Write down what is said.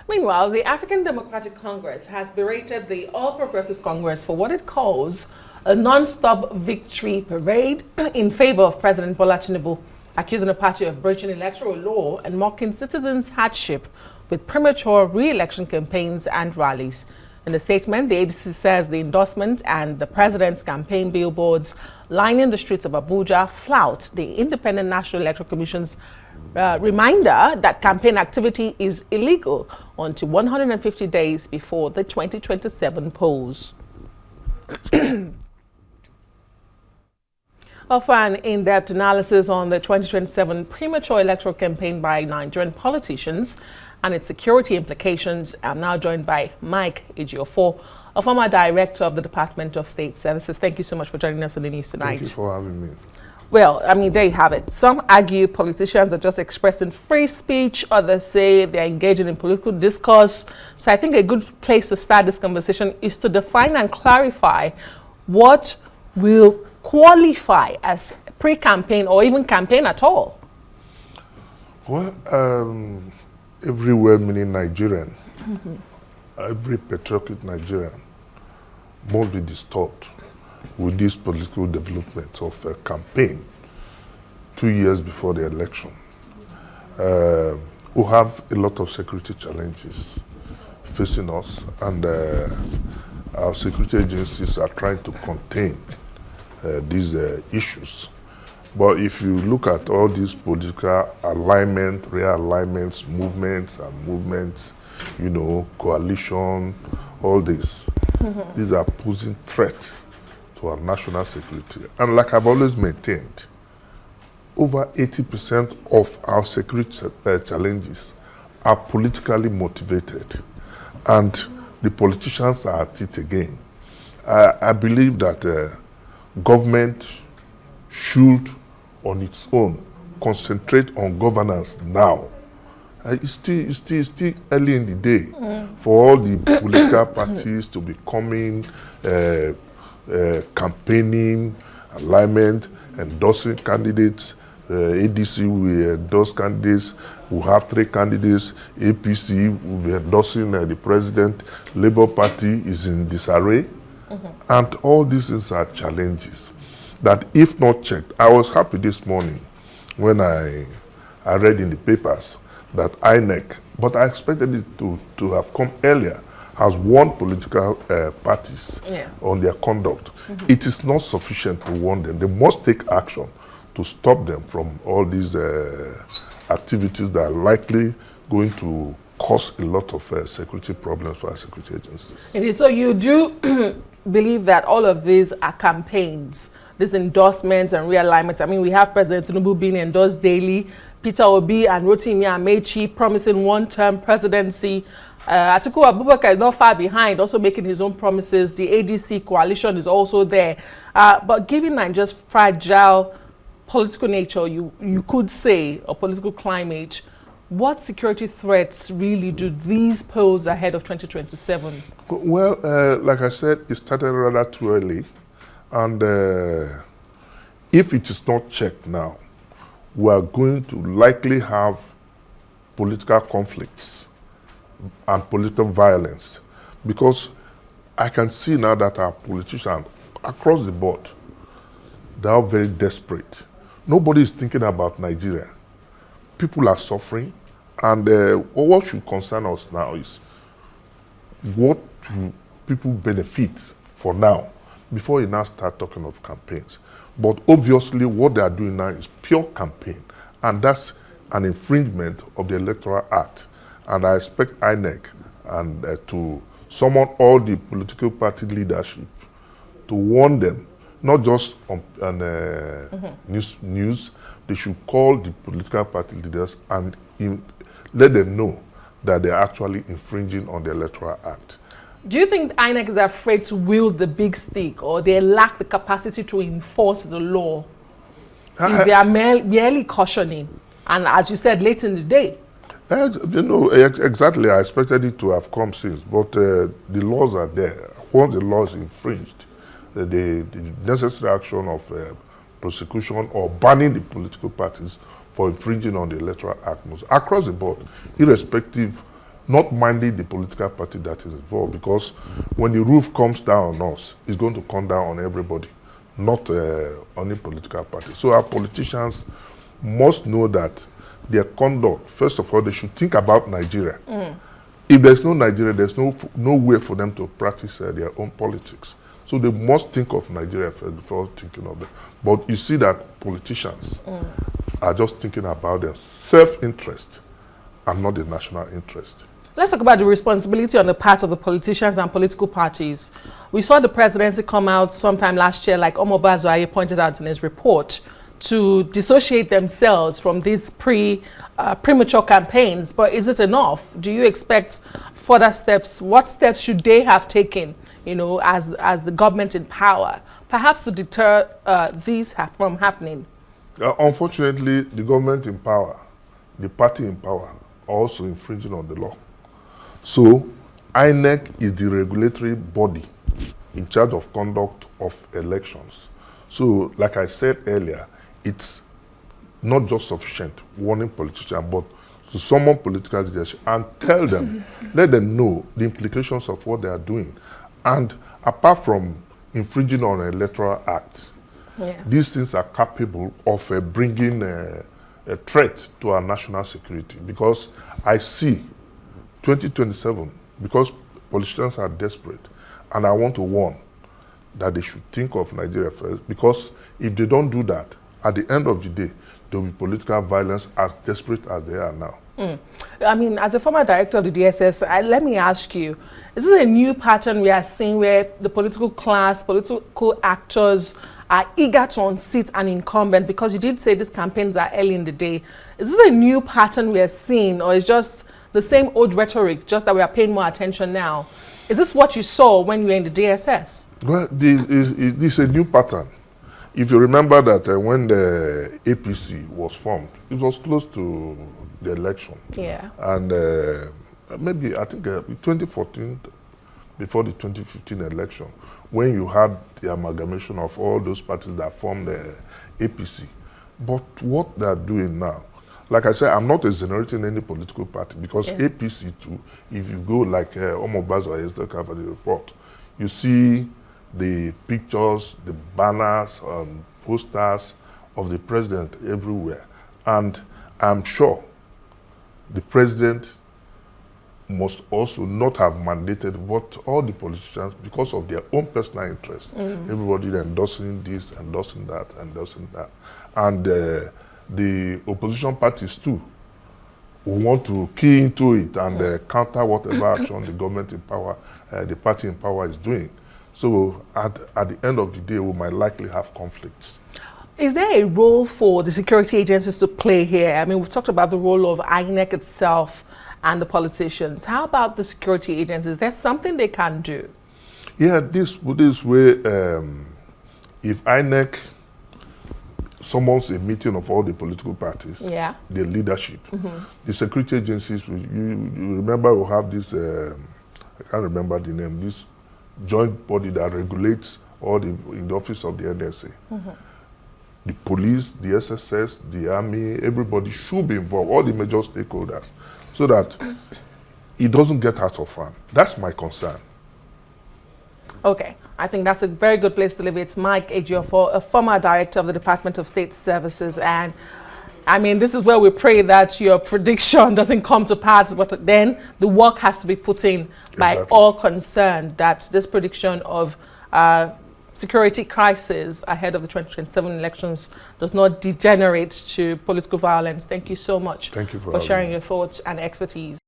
Meanwhile, the African Democratic Congress has berated the All Progressives Congress for what it calls a non-stop victory parade in favor of President Bola Tinubu, accusing the party of breaching electoral law and mocking citizens' hardship with premature re-election campaigns and rallies. In a statement, the ADC says the endorsement and the president's campaign billboards lining the streets of Abuja flout the Independent National Electoral Commission's reminder that campaign activity is illegal until 150 days before the 2027 polls. For an in-depth analysis on the 2027 premature electoral campaign by Nigerian politicians and its security implications, I'm now joined by Mike Ejiofor, a former director of the Department of State Services. Thank you so much for joining us on the news tonight. Thank you for having me. Well, I mean, there you have it. Some argue politicians are just expressing free speech, others say they're engaging in political discourse. So I think a good place to start this conversation is to define and clarify what will qualify as pre-campaign or even campaign at all. Well, every well-meaning Nigerian, every patriotic Nigerian must be disturbed with this political development of a campaign 2 years before the election. We have a lot of security challenges facing us, and our security agencies are trying to contain these issues. But if you look at all these political alignment, realignments, movements, you know, coalition, all this, these are posing threats to our national security. And like I've always maintained, over 80% of our security challenges are politically motivated. And the politicians are at it again. I believe that government should, on its own, concentrate on governance now. It's still early in the day for all the political parties to be coming, campaigning, alignment, endorsing candidates. ADC will endorse candidates. We have 3 candidates. APC will be endorsing the president. Labour Party is in disarray. And all these things are challenges that, if not checked, I was happy this morning when I read in the papers that INEC, but I expected it to have come earlier, has warned political parties on their conduct. It is not sufficient to warn them. They must take action to stop them from all these activities that are likely going to cause a lot of security problems for our security agencies. Indeed. So you do believe that all of these are campaigns, these endorsements and realignments? I mean, we have President Tinubu being endorsed daily, Peter Obi and Rotimi Amechi promising one-term presidency. Atiku Abubakar is not far behind, also making his own promises. The ADC coalition is also there. But given Nigeria's fragile political nature, you could say, or political climate, what security threats really do these pose ahead of 2027? Well, like I said, it started rather too early. And if it is not checked now, we are going to likely have political conflicts and political violence, because I can see now that our politicians across the board, they are very desperate. Nobody is thinking about Nigeria. People are suffering, and what should concern us now is what do people benefit for now before you now start talking of campaigns. But obviously what they are doing now is pure campaign, and that's an infringement of the Electoral Act. And I expect INEC and to summon all the political party leadership to warn them, not just on news. They should call the political party leaders and let them know that they're actually infringing on the Electoral Act. Do you think INEC is afraid to wield the big stick, or they lack the capacity to enforce the law? If they are merely cautioning, and as you said, late in the day? You know, exactly. I expected it to have come since, but the laws are there. Once the law is infringed, the necessary action of prosecution or banning the political parties for infringing on the Electoral Act across the board, irrespective not minding the political party that is involved, because when the roof comes down on us, it's going to come down on everybody, not only political party. So our politicians must know that their conduct, first of all, they should think about Nigeria. If there's no Nigeria, there's no way for them to practice their own politics. So they must think of Nigeria first before thinking of them. But you see that politicians are just thinking about their self-interest and not the national interest. Let's talk about the responsibility on the part of the politicians and political parties. We saw the presidency come out sometime last year, like Omobazo pointed out in his report, to dissociate themselves from these premature campaigns. But is it enough? Do you expect further steps? What steps should they have taken, you know, as the government in power, perhaps to deter these from happening? Unfortunately, the government in power, the party in power, are also infringing on the law. So INEC is the regulatory body in charge of conduct of elections. So like I said earlier, it's not just sufficient warning politicians, but to summon political leadership and tell them, let them know the implications of what they are doing. And apart from infringing on an electoral act, these things are capable of bringing a threat to our national security. Because I see 2027, because politicians are desperate, and I want to warn that they should think of Nigeria first, because if they don't do that, at the end of the day, there will be political violence as desperate as they are now. I mean, as a former director of the DSS, let me ask you, is this a new pattern we are seeing where the political class, political actors are eager to unseat an incumbent? Because you did say these campaigns are early in the day. Is this a new pattern we are seeing, or is just the same old rhetoric, just that we are paying more attention now? Is this what you saw when you were in the DSS? Well, this is a new pattern. If you remember that when the APC was formed, it was close to the election. Yeah. And maybe, I think, 2014, before the 2015 election, when you had the amalgamation of all those parties that formed the APC. But what they are doing now, like I said, I'm not exonerating any political party, because APC too, if you go like Omobazo has talked about the report, you see the pictures, the banners, posters of the president everywhere. And I'm sure the president must also not have mandated what all the politicians, because of their own personal interest, everybody endorsing this, endorsing that, endorsing that. And the opposition parties too want to key into it and counter whatever action the government in power, the party in power is doing. So at the end of the day, we might likely have conflicts. Is there a role for the security agencies to play here? I mean, we've talked about the role of INEC itself and the politicians. How about the security agencies? There's something they can do. Yeah, this way, if INEC summons a meeting of all the political parties, the leadership, the security agencies, you remember we have this, I can't remember the name, this joint body that regulates all in the office of the NSA. The police, the SSS, the army, everybody should be involved, all the major stakeholders, so that it doesn't get out of hand. That's my concern. Okay, I think that's a very good place to leave it. It's Mike Ejiofor, a former director of the Department of State Services. And I mean, this is where we pray that your prediction doesn't come to pass, but then the work has to be put in by all concerned, that this prediction of security crisis ahead of the 2027 elections does not degenerate to political violence. Thank you so much for sharing your thoughts and expertise.